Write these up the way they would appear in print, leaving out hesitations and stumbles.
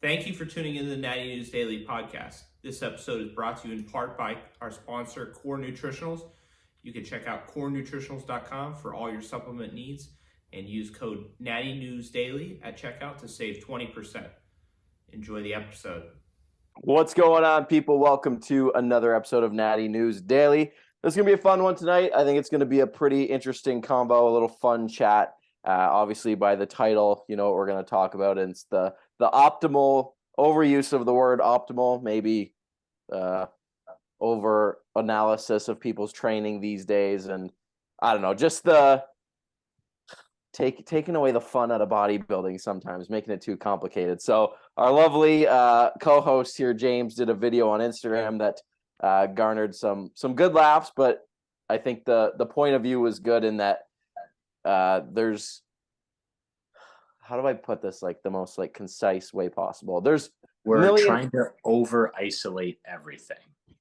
Thank you for tuning into the Natty News Daily podcast. This episode is brought to you in part by our sponsor, Core Nutritionals. You can check out corenutritionals.com for all your supplement needs and use code Natty News Daily at checkout to save 20%. Enjoy the episode. What's going on, people? Welcome to another episode of Natty News Daily. This is going to be a fun one tonight. I think it's going to be a pretty interesting combo, a little fun chat. Obviously, by the title, you know what we're going to talk about. And it's the optimal overuse of the word optimal, maybe over analysis of people's training these days. And I don't know, just the taking away the fun out of bodybuilding sometimes, making it too complicated. So our lovely co-host here, James, did a video on Instagram that garnered some good laughs, but I think the point of view was good in that there's, how do I put this like the most like concise way possible? We're trying to over isolate everything,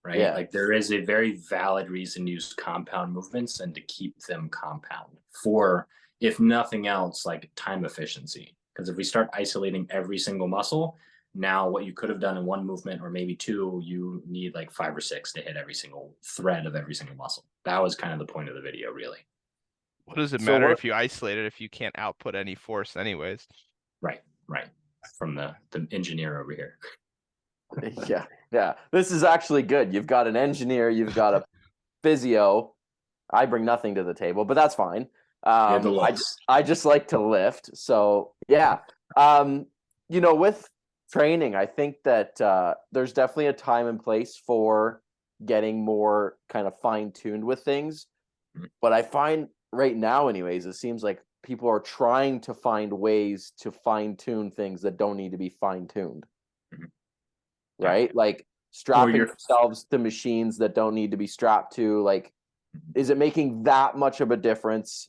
right? Yeah. Like there is a very valid reason to use compound movements and to keep them compound for, if nothing else, like time efficiency. Because if we start isolating every single muscle, now what you could have done in one movement or maybe two, you need like 5 or 6 to hit every single thread of every single muscle. That was kind of the point of the video, really. What does it matter if you isolate it if you can't output any force anyways? Right. From the engineer over here. Yeah. This is actually good. You've got an engineer, you've got a physio. I bring nothing to the table, but that's fine. I just like to lift. So yeah. With training, I think that there's definitely a time and place for getting more kind of fine-tuned with things. But I find right now, anyways, it seems like people are trying to find ways to fine-tune things that don't need to be fine-tuned. Right? Like strapping yourselves to machines that don't need to be strapped to. Like, is it making that much of a difference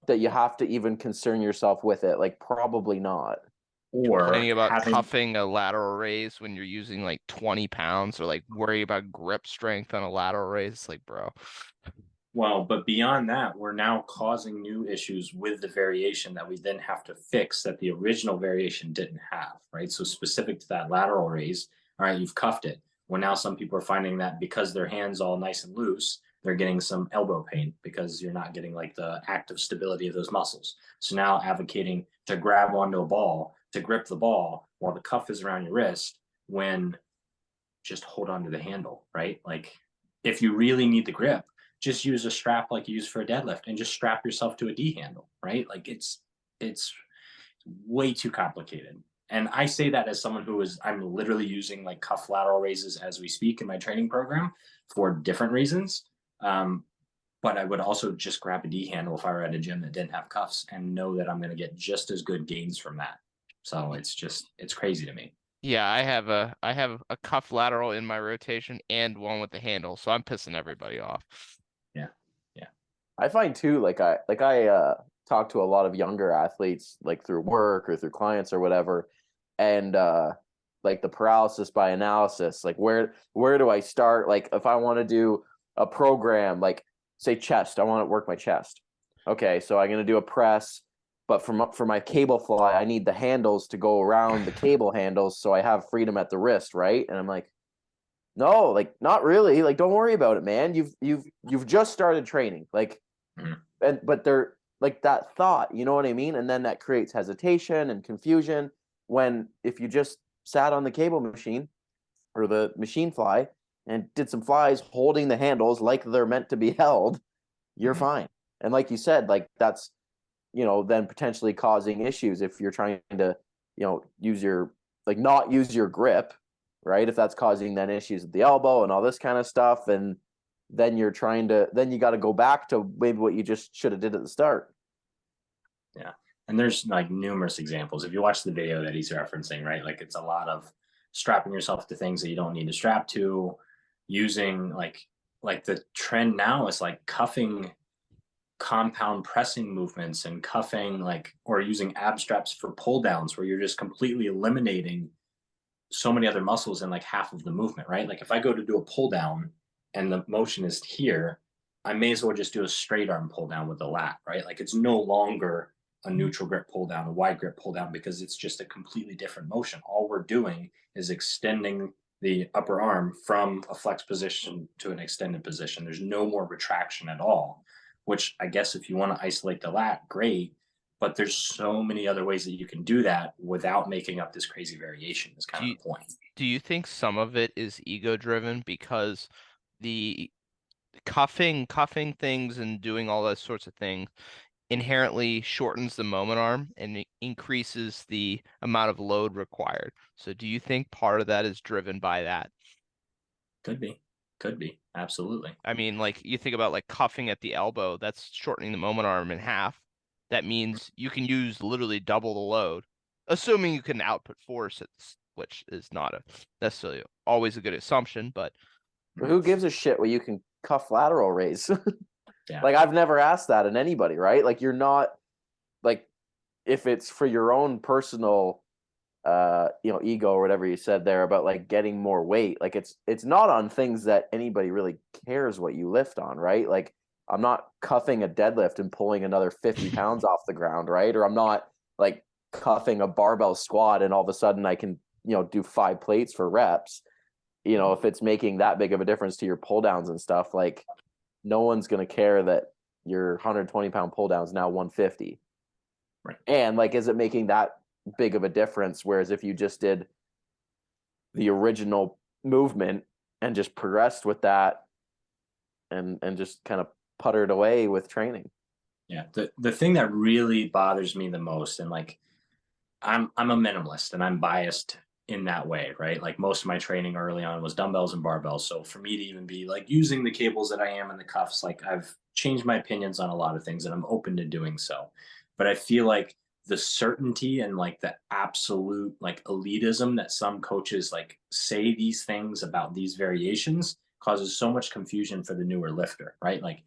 that you have to even concern yourself with it? Like, probably not. Or complaining about cuffing a lateral raise when you're using like 20 pounds, or like worry about grip strength on a lateral raise. It's like, bro. Well, but beyond that, we're now causing new issues with the variation that we then have to fix that the original variation didn't have, right? So specific to that lateral raise, all right, you've cuffed it. Well, now some people are finding that because their hand's all nice and loose, they're getting some elbow pain because you're not getting like the active stability of those muscles. So now advocating to grab onto a ball, to grip the ball while the cuff is around your wrist, when just hold on to the handle, right? Like if you really need the grip, just use a strap like you use for a deadlift and just strap yourself to a D handle, right? Like it's way too complicated. And I say that as someone I'm literally using like cuff lateral raises as we speak in my training program for different reasons. But I would also just grab a D handle if I were at a gym that didn't have cuffs and know that I'm going to get just as good gains from that. So it's crazy to me. Yeah, I have a cuff lateral in my rotation and one with the handle, so I'm pissing everybody off. Yeah. I find too, like I talk to a lot of younger athletes, like through work or through clients or whatever, and like the paralysis by analysis, like where do I start? Like if I want to do a program, like say chest, I want to work my chest. Okay, so I'm gonna do a press, but for my cable fly, I need the handles to go around the cable handles so I have freedom at the wrist, right? And I'm like, no, like not really. Like don't worry about it, man. You've just started training. Like but they're like that thought, you know what I mean? And then that creates hesitation and confusion when if you just sat on the cable machine or the machine fly and did some flies holding the handles like they're meant to be held, you're fine. And like you said, like that's, then potentially causing issues if you're trying to, use your, like not use your grip, right? If that's causing then issues at the elbow and all this kind of stuff. And then you got to go back to maybe what you just should have did at the start. Yeah. And there's like numerous examples. If you watch the video that he's referencing, right? Like it's a lot of strapping yourself to things that you don't need to strap to, using like the trend now is like cuffing compound pressing movements and cuffing or using ab straps for pull downs where you're just completely eliminating so many other muscles in like half of the movement, right? Like if I go to do a pull down and the motion is here, I may as well just do a straight arm pull down with the lat, right? Like it's no longer a neutral grip pull down, a wide grip pull down, because it's just a completely different motion. All we're doing is extending the upper arm from a flex position to an extended position. There's no more retraction at all, which I guess if you want to isolate the lat, great. But there's so many other ways that you can do that without making up this crazy variation is kind of the point. Do you think some of it is ego driven because the cuffing things and doing all those sorts of things inherently shortens the moment arm and it increases the amount of load required? So do you think part of that is driven by that? Could be, absolutely. I mean, like you think about like cuffing at the elbow, that's shortening the moment arm in half. That means you can use literally double the load, assuming you can output force, which is not necessarily always a good assumption, but who gives a shit what you can cuff lateral raise? Yeah. Like, I've never asked that in anybody, right? Like, you're not, like, if it's for your own personal ego or whatever you said there about like getting more weight, like it's not on things that anybody really cares what you lift on, right? Like, I'm not cuffing a deadlift and pulling another 50 pounds off the ground, right? Or I'm not like cuffing a barbell squat and all of a sudden I can, do 5 plates for reps. If it's making that big of a difference to your pull downs and stuff, like, no one's going to care that your 120-pound pull down is now 150. Right. And like, is it making that big of a difference? Whereas if you just did the original movement and just progressed with that and just kind of puttered away with training. Yeah. The thing that really bothers me the most, and like, I'm a minimalist and I'm biased in that way, right? Like, most of my training early on was dumbbells and barbells. So for me to even be like using the cables that I am and the cuffs, like, I've changed my opinions on a lot of things and I'm open to doing so. But I feel like the certainty and like the absolute like elitism that some coaches like say these things about these variations causes so much confusion for the newer lifter, right? Like,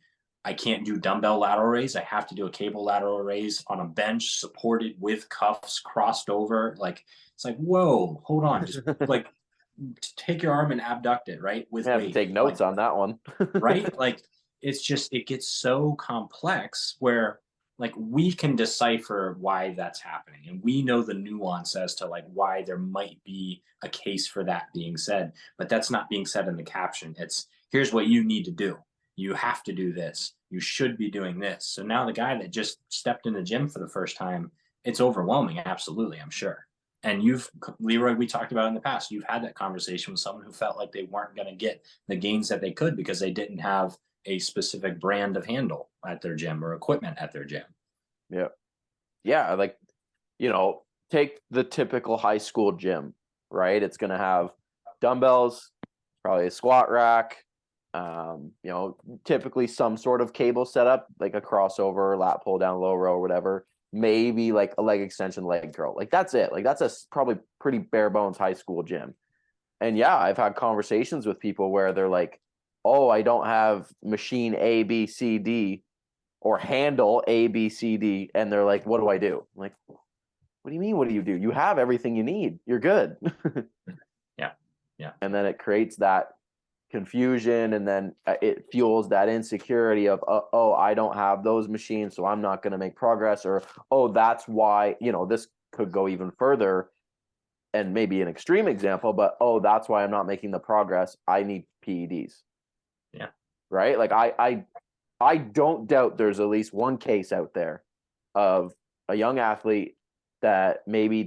I can't do dumbbell lateral raise. I have to do a cable lateral raise on a bench supported with cuffs crossed over. Like, it's like, whoa, hold on. Just like take your arm and abduct it, right? With I have weight. to take notes on that one. Right? Like, it's just, it gets so complex where like we can decipher why that's happening. And we know the nuance as to like why there might be a case for that being said, but that's not being said in the caption. It's, here's what you need to do. You have to do this. You should be doing this. So now the guy that just stepped in the gym for the first time, it's overwhelming. Absolutely, I'm sure. And Leroy, we talked about in the past, you've had that conversation with someone who felt like they weren't going to get the gains that they could because they didn't have a specific brand of handle at their gym or equipment at their gym. Yeah. Yeah. Like, take the typical high school gym, right? It's going to have dumbbells, probably a squat rack, typically some sort of cable setup, like a crossover, lat pull down, low row, or whatever. Maybe like a leg extension, leg curl. Like, that's it. Like, that's a probably pretty bare bones high school gym. And yeah, I've had conversations with people where they're like, oh, I don't have machine A, B, C, D, or handle A, B, C, D. And they're like, what do I do? I'm like, what do you mean? What do you do? You have everything you need. You're good. Yeah. Yeah. And then it creates that confusion, and then it fuels that insecurity of, oh, I don't have those machines, so I'm not going to make progress. Or, oh, that's why, this could go even further and maybe an extreme example, but, oh, that's why I'm not making the progress. I need PEDs. Yeah. Right. Like, I don't doubt there's at least one case out there of a young athlete that maybe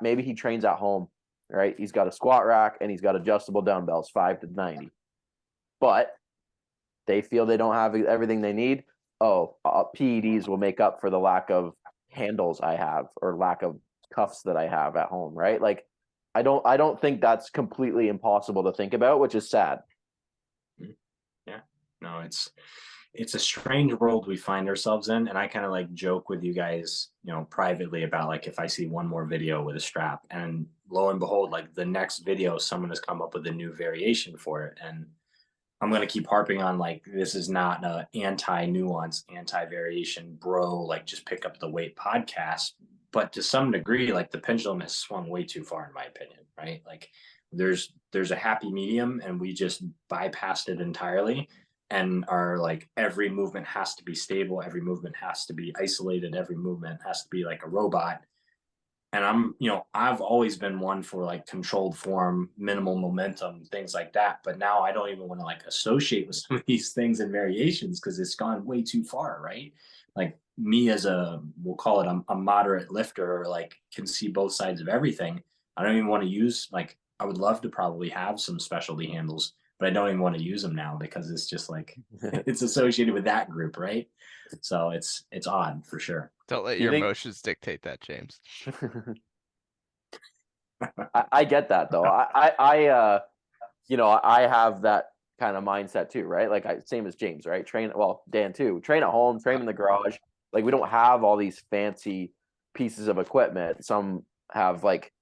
maybe he trains at home, right? He's got a squat rack and he's got adjustable dumbbells, 5 to 90, but they feel they don't have everything they need. Oh, PEDs will make up for the lack of handles I have or lack of cuffs that I have at home, right? Like, I don't think that's completely impossible to think about, which is sad. Yeah. No, it's a strange world we find ourselves in. And I kind of like joke with you guys, privately about like, if I see one more video with a strap, and lo and behold, like the next video, someone has come up with a new variation for it. And I'm going to keep harping on like, this is not a anti-nuance, anti-variation, bro, like just pick up the weight podcast. But to some degree, like the pendulum has swung way too far, in my opinion, right? Like there's a happy medium and we just bypassed it entirely. and are like every movement has to be stable, every movement has to be isolated, every movement has to be like a robot. And I've always been one for like controlled form, minimal momentum, things like that. But now I don't even want to like associate with some of these things and variations because it's gone way too far, right? Like me as we'll call it a moderate lifter, or like can see both sides of everything. I don't even want to use like, I would love to probably have some specialty handles, but I don't even want to use them now because it's just like, it's associated with that group, right? So it's odd for sure. Don't let Do you your think emotions dictate that, James. I get that though. I have that kind of mindset too, right? Like same as James, right? Dan too. Train at home, train in the garage. Like we don't have all these fancy pieces of equipment. Some have like,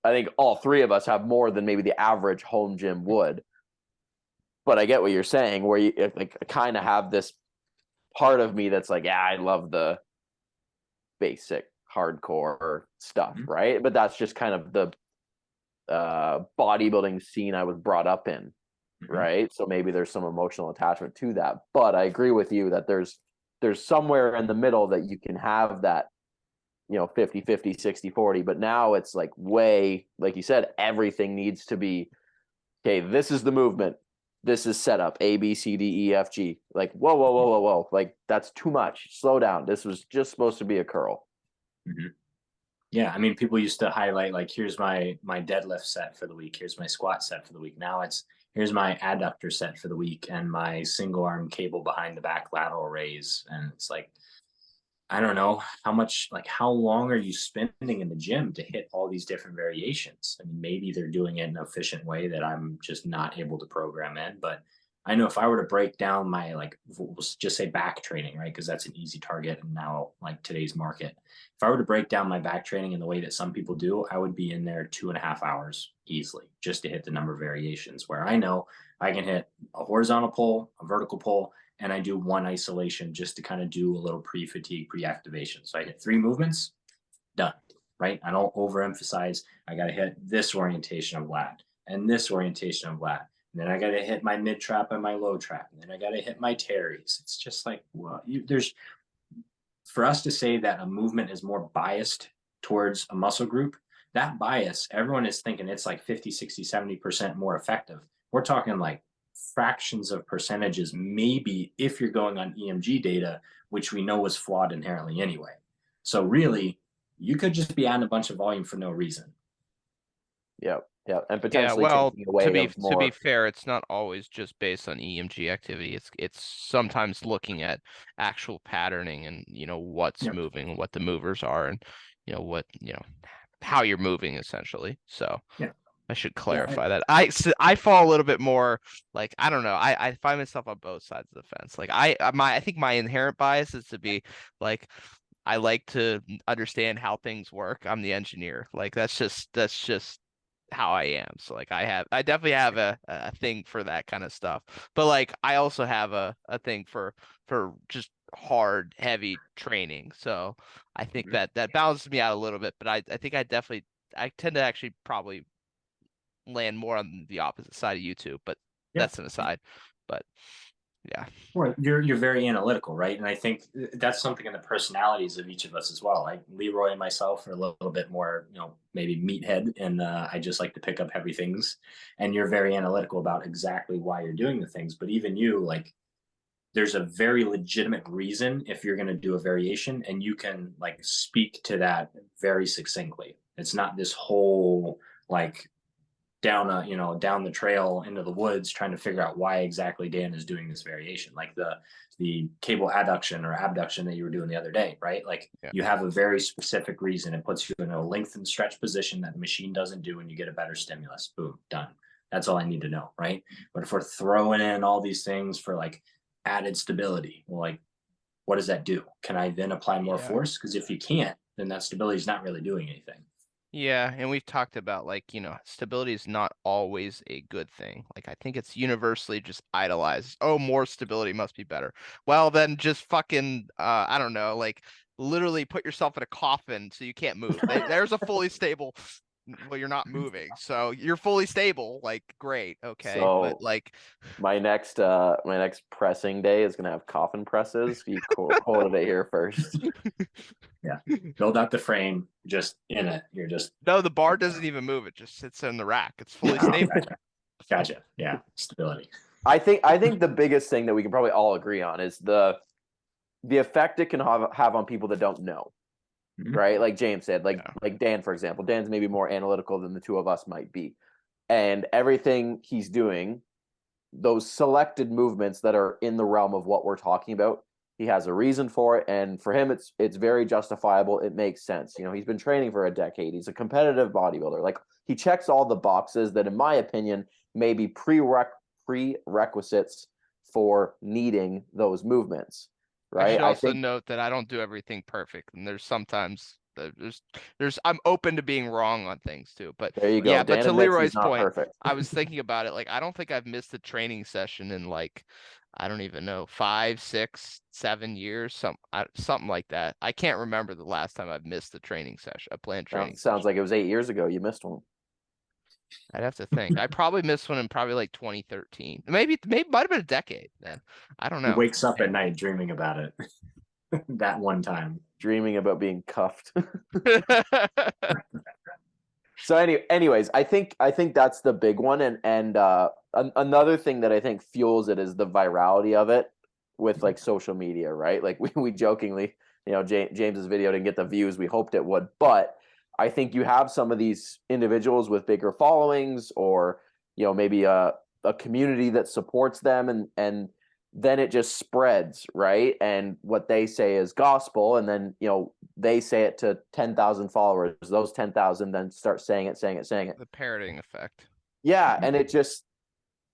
I think all three of us have more than maybe the average home gym would. But I get what you're saying, where you like kind of have this part of me that's like, yeah, I love the basic hardcore stuff, right? But that's just kind of the bodybuilding scene I was brought up in, right? So maybe there's some emotional attachment to that. But I agree with you that there's somewhere in the middle that you can have that, 50-50, 60-40. But now it's like way, like you said, everything needs to be, okay, this is the movement. This is set up A, B, C, D, E, F, G. Like, whoa, whoa, whoa, whoa, whoa. Like, that's too much. Slow down. This was just supposed to be a curl. Mm-hmm. Yeah, I mean, people used to highlight like, here's my deadlift set for the week, here's my squat set for the week. Now it's here's my adductor set for the week and my single arm cable behind the back lateral raise. And it's like, I don't know how long are you spending in the gym to hit all these different variations? I mean, maybe they're doing it in an efficient way that I'm just not able to program in. But I know if I were to break down my, like, we'll just say back training, right? Because that's an easy target in now, like today's market. If I were to break down my back training in the way that some people do, I would be in there 2.5 hours easily just to hit the number of variations, where I know I can hit a horizontal pull, a vertical pull, and I do one isolation just to kind of do a little pre-fatigue, pre-activation. So I hit 3 movements, done, right? I don't overemphasize. I got to hit this orientation of lat and this orientation of lat. And then I got to hit my mid trap and my low trap. And then I got to hit my teres. It's just like, well, for us to say that a movement is more biased towards a muscle group, that bias, everyone is thinking it's like 50, 60, 70% more effective. We're talking like fractions of percentages, maybe, if you're going on EMG data, which we know was flawed inherently anyway. So really, you could just be adding a bunch of volume for no reason. Yep. Yeah, and Yeah, potentially well, taking away to be fair, it's not always just based on EMG activity. It's sometimes looking at actual patterning and what's moving, what the movers are, and what how you're moving essentially. So Yeah. I should clarify that. I fall a little bit more like, I don't know. I find myself on both sides of the fence. Like I think my inherent bias is to be like, I like to understand how things work. I'm the engineer. Like that's just how I am. So like I definitely have a thing for that kind of stuff. But like I also have a thing for just hard, heavy training. So I think that balances me out a little bit. But I think I tend to actually probably land more on the opposite side of YouTube, but that's an aside. But yeah. Well, you're very analytical, right? And I think that's something in the personalities of each of us as well. Like Leroy and myself are a little bit more, maybe meathead, and I just like to pick up heavy things. And you're very analytical about exactly why you're doing the things. But even you, like, there's a very legitimate reason if you're going to do a variation, and you can like speak to that very succinctly. It's not this whole like down the trail into the woods trying to figure out why exactly Dan is doing this variation, like the cable adduction or abduction that you were doing the other day, right? Like you have a very specific reason. It puts you in a lengthened stretch position that the machine doesn't do, and you get a better stimulus. Boom, done. That's all I need to know, right? But if we're throwing in all these things for like added stability, well, like, what does that do? Can I then apply more force? Because if you can't, then that stability is not really doing anything. Yeah, and we've talked about like, stability is not always a good thing. Like I think it's universally just idolized. Oh, more stability must be better. Well, then just fucking I don't know, like literally put yourself in a coffin so you can't move. There's a fully stable well, you're not moving, so you're fully stable. Like, great, okay, but So like, my next pressing day is gonna have coffin presses. You quoted it here first. Yeah. Build out the frame, just in it. You're just no, the bar doesn't even move; it just sits in the rack. It's fully oh, stable. gotcha. Yeah, stability. I think the biggest thing that we can probably all agree on is the effect it can have on people that don't know. Mhm. Right? Like James said, Yeah. like Dan, for example. Dan's maybe more analytical than the two of us might be. And everything he's doing, those selected movements that are in the realm of what we're talking about, he has a reason for it. And for him, it's very justifiable. It makes sense. You know, he's been training for a decade. He's a competitive bodybuilder. Like, he checks all the boxes that, in my opinion, may be prerequisites for needing those movements. I Right? should I also think note that I don't do everything perfect, and there's sometimes there's I'm open to being wrong on things too. But there you go. yeah, but Dan to admits he's Leroy's not point, perfect. I was thinking about it. Like, I don't think I've missed a training session in like, I don't even know, 5, 6, 7 years, something like that. I can't remember the last time I've missed a training session, a planned training Sounds session. like it was 8 years ago. You missed one. I'd have to think. I probably missed one in probably like 2013. Maybe might have been a decade then. I don't He know. wakes up at night dreaming about it. That one time. Dreaming about being cuffed. So anyways, I think that's the big one, and another thing that I think fuels it is the virality of it with like social media, right? Like, we jokingly, you know, James's video didn't get the views we hoped it would, but I think you have some of these individuals with bigger followings, or, you know, maybe a community that supports them, and then it just spreads, right? And what they say is gospel, and then, you know, they say it to 10,000 followers. Those 10,000 then start saying it, saying it, saying it. The parroting effect. Yeah, and it just,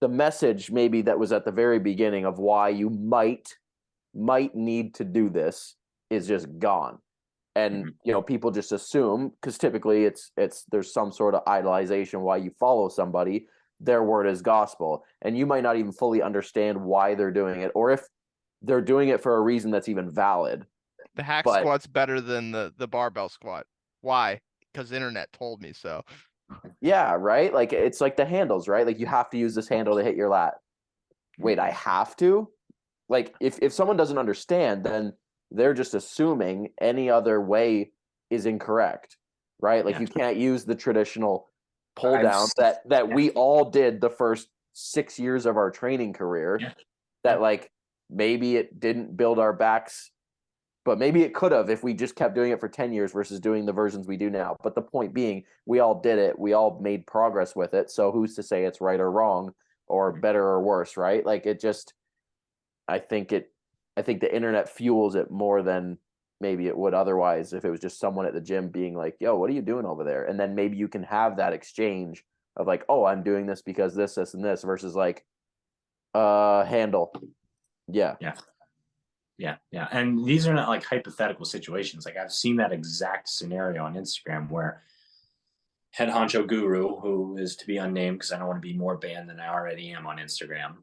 the message maybe that was at the very beginning of why you might need to do this is just gone. And, Mhm. you know, people just assume, because typically it's there's some sort of idolization why you follow somebody, their word is gospel, and you might not even fully understand why they're doing it, or if they're doing it for a reason that's even valid. The hack But squat's better than the barbell squat. Why? Because the internet told me so. yeah, right, like, it's like the handles, right? Like, you have to use this handle to hit your lat. Wait, I have to? Like, if someone doesn't understand, then they're just assuming any other way is incorrect, right? Like, Yeah. you can't use the traditional pull I've down s- that yeah. we all did the first 6 years of our training career. Yeah. That, Yeah. like, maybe it didn't build our backs, but maybe it could have if we just kept doing it for 10 years versus doing the versions we do now. But the point being, we all did it, we all made progress with it, so who's to say it's right or wrong, or better or worse, right? Like, it just, I think the internet fuels it more than maybe it would otherwise if it was just someone at the gym being like, "Yo, what are you doing over there?" And then maybe you can have that exchange of like, "Oh, I'm doing this because this, and this," versus like, handle. Yeah. Yeah. Yeah. Yeah. And these are not like hypothetical situations. Like, I've seen that exact scenario on Instagram where head honcho guru, who is to be unnamed because I don't want to be more banned than I already am on Instagram,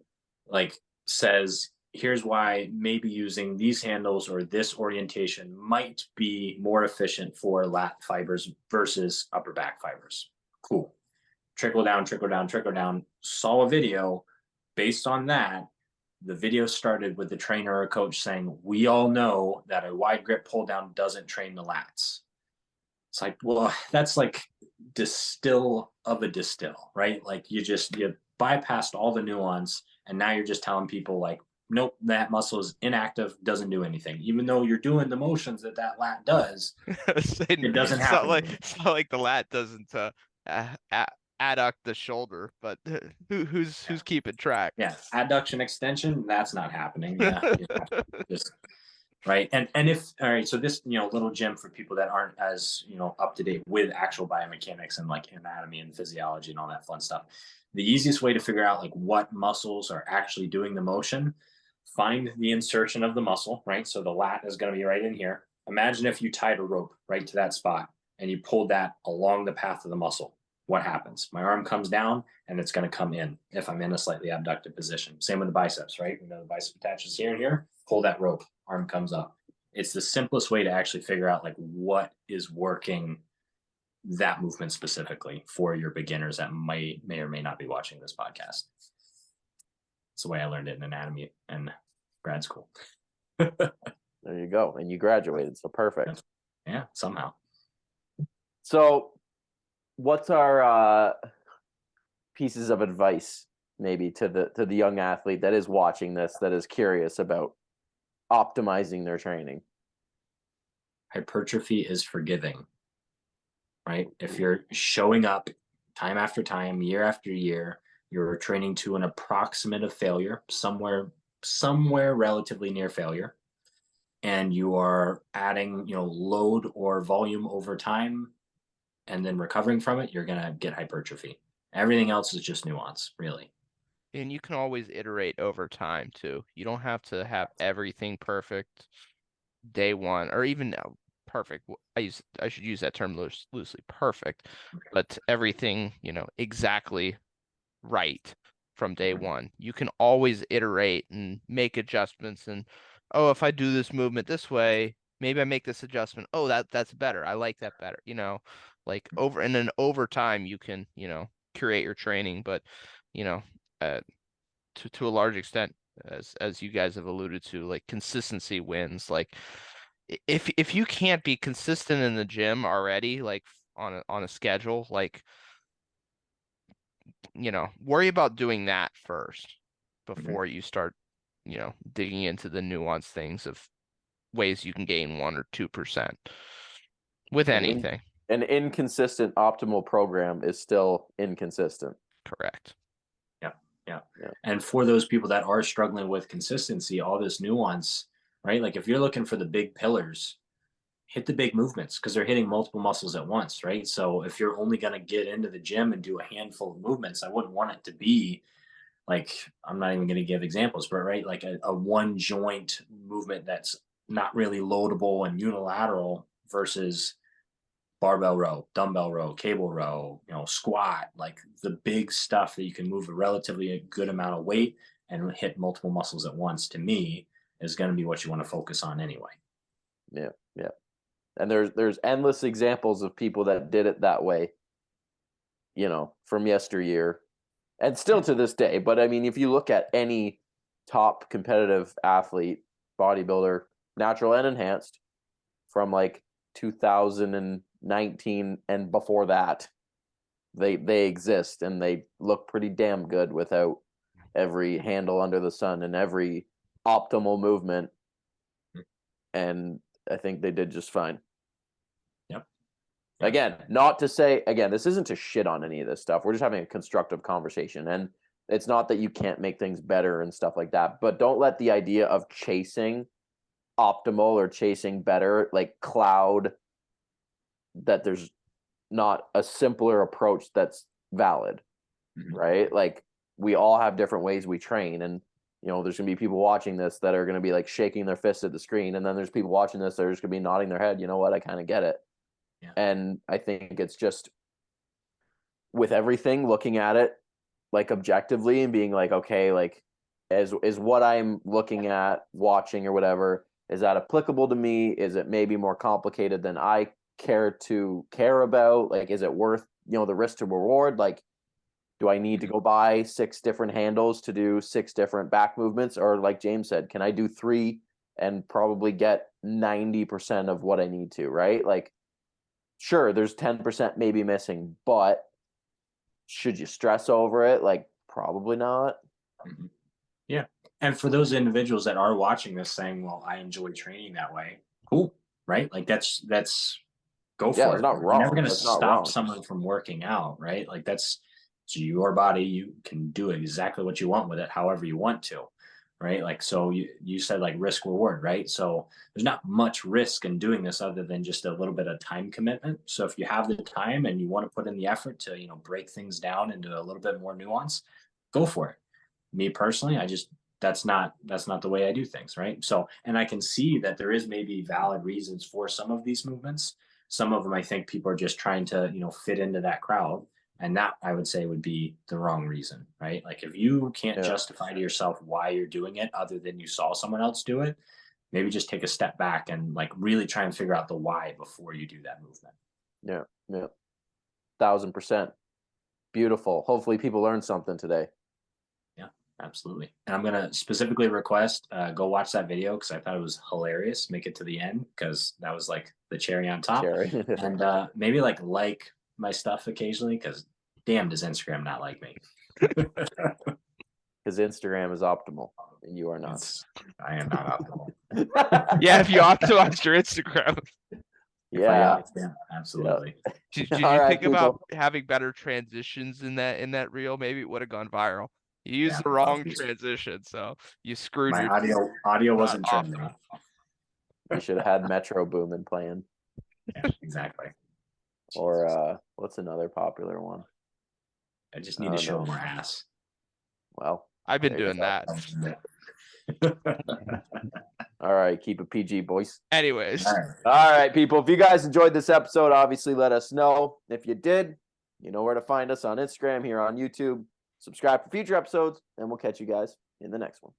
like, says, here's why maybe using these handles or this orientation might be more efficient for lat fibers versus upper back fibers. Cool. Trickle down, trickle down, trickle down. Saw a video based on that. The video started with the trainer or coach saying, we all know that a wide grip pull down doesn't train the lats. It's like, well, that's like distill of a distill, right? Like, you bypassed all the nuance, and now you're just telling people like, nope, that muscle is inactive, doesn't do anything, even though you're doing the motions that lat does. It doesn't happen. It's not like the lat doesn't adduct the shoulder, but who's keeping track? Yeah, adduction extension, that's not happening. Yeah, just right. And if all right, so this, little gem for people that aren't as up to date with actual biomechanics and like anatomy and physiology and all that fun stuff. The easiest way to figure out like what muscles are actually doing the motion, find the insertion of the muscle, right? So the lat is going to be right in here. Imagine if you tied a rope right to that spot and you pulled that along the path of the muscle. What happens? My arm comes down and it's going to come in if I'm in a slightly abducted position. Same with the biceps, right? We know the bicep attaches here and here. Pull that rope, arm comes up. It's the simplest way to actually figure out like what is working that movement specifically for your beginners that may or may not be watching this podcast. It's the way I learned it in anatomy and grad school. There you go. And you graduated. So perfect. Yeah, somehow. So what's our pieces of advice maybe to the young athlete that is watching this, that is curious about optimizing their training? Hypertrophy is forgiving, right? If you're showing up time after time, year after year, you're training to an approximate of failure, somewhere relatively near failure, and you are adding, load or volume over time and then recovering from it, you're going to get hypertrophy. Everything else is just nuance, really. And you can always iterate over time too. You don't have to have everything perfect day one, or even perfect. I should use that term loosely, perfect, but everything, exactly right from day one. You can always iterate and make adjustments. And if I do this movement this way, maybe I make this adjustment. Oh, that's better. I like that better. Like over time you can, curate your training, but to a large extent, as you guys have alluded to, like consistency wins. Like if you can't be consistent in the gym already, like on a schedule, like worry about doing that first before you start, digging into the nuanced things of ways you can gain 1 or 2% with anything. An inconsistent optimal program is still inconsistent. Correct. Yeah. And for those people that are struggling with consistency, all this nuance, right? Like if you're looking for the big pillars, hit the big movements because they're hitting multiple muscles at once, right? So if you're only going to get into the gym and do a handful of movements, I wouldn't want it to be like, I'm not even going to give examples, but right, like a one joint movement that's not really loadable and unilateral versus barbell row, dumbbell row, cable row, squat, like the big stuff that you can move a relatively good amount of weight and hit multiple muscles at once, to me, is going to be what you want to focus on anyway. Yeah. And there's endless examples of people that did it that way, from yesteryear and still to this day. But I mean, if you look at any top competitive athlete, bodybuilder, natural and enhanced, from like 2019 and before that, they exist and they look pretty damn good without every handle under the sun and every optimal movement. And I think they did just fine. Again, not to say, this isn't to shit on any of this stuff. We're just having a constructive conversation. And it's not that you can't make things better and stuff like that. But don't let the idea of chasing optimal or chasing better, like, cloud that there's not a simpler approach that's valid, right? Like, we all have different ways we train. And, there's going to be people watching this that are going to be like shaking their fists at the screen. And then there's people watching this that are just going to be nodding their head. You know what? I kind of get it. Yeah. And I think it's just with everything, looking at it like objectively and being like, okay, like is what I'm looking at, watching or whatever, is that applicable to me? Is it maybe more complicated than I care about? Like, is it worth, the risk to reward? Like, do I need to go buy 6 different handles to do 6 different back movements? Or like James said, can I do 3 and probably get 90% of what I need to, right? Like, sure, there's 10% maybe missing, but should you stress over it? Like, probably not. Yeah. And for those individuals that are watching this saying, well, I enjoy training that way, cool, right? Like that's go for it. It's not wrong. You're never going to stop someone from working out, right? Like it's your body. You can do exactly what you want with it, however you want to. Right. Like, so you said like risk reward, right? So there's not much risk in doing this other than just a little bit of time commitment. So if you have the time and you want to put in the effort to, break things down into a little bit more nuance, go for it. Me personally, that's not the way I do things. Right. So, and I can see that there is maybe valid reasons for some of these movements. Some of them, I think people are just trying to, fit into that crowd. And that, I would say, would be the wrong reason, right? Like if you can't justify to yourself why you're doing it other than you saw someone else do it, maybe just take a step back and like really try and figure out the why before you do that movement. Yeah. 1,000%. Beautiful. Hopefully people learned something today. Absolutely. And I'm gonna specifically request go watch that video because I thought it was hilarious. Make it to the end because that was like the cherry on top. Cherry. And maybe like my stuff occasionally because damn does Instagram not like me. Because Instagram is optimal and you are not. I am not optimal. Yeah, if you optimize your Instagram. Yeah. Yeah, absolutely. Did All you right, think about people. having better transitions in that reel? Maybe it would have gone viral. You used Yeah, the wrong obviously. transition, so you screwed My your audio wasn't off. trending. You should have had Metro Boomin playing. Yeah, exactly. Or what's another popular one? I just I need to don't show know. more ass. Well, I've been there you doing go. that. All right, keep it PG, boys. Anyways, All right. All right, people. If you guys enjoyed this episode, obviously let us know. If you did, you know where to find us on Instagram, here on YouTube. Subscribe for future episodes, and we'll catch you guys in the next one.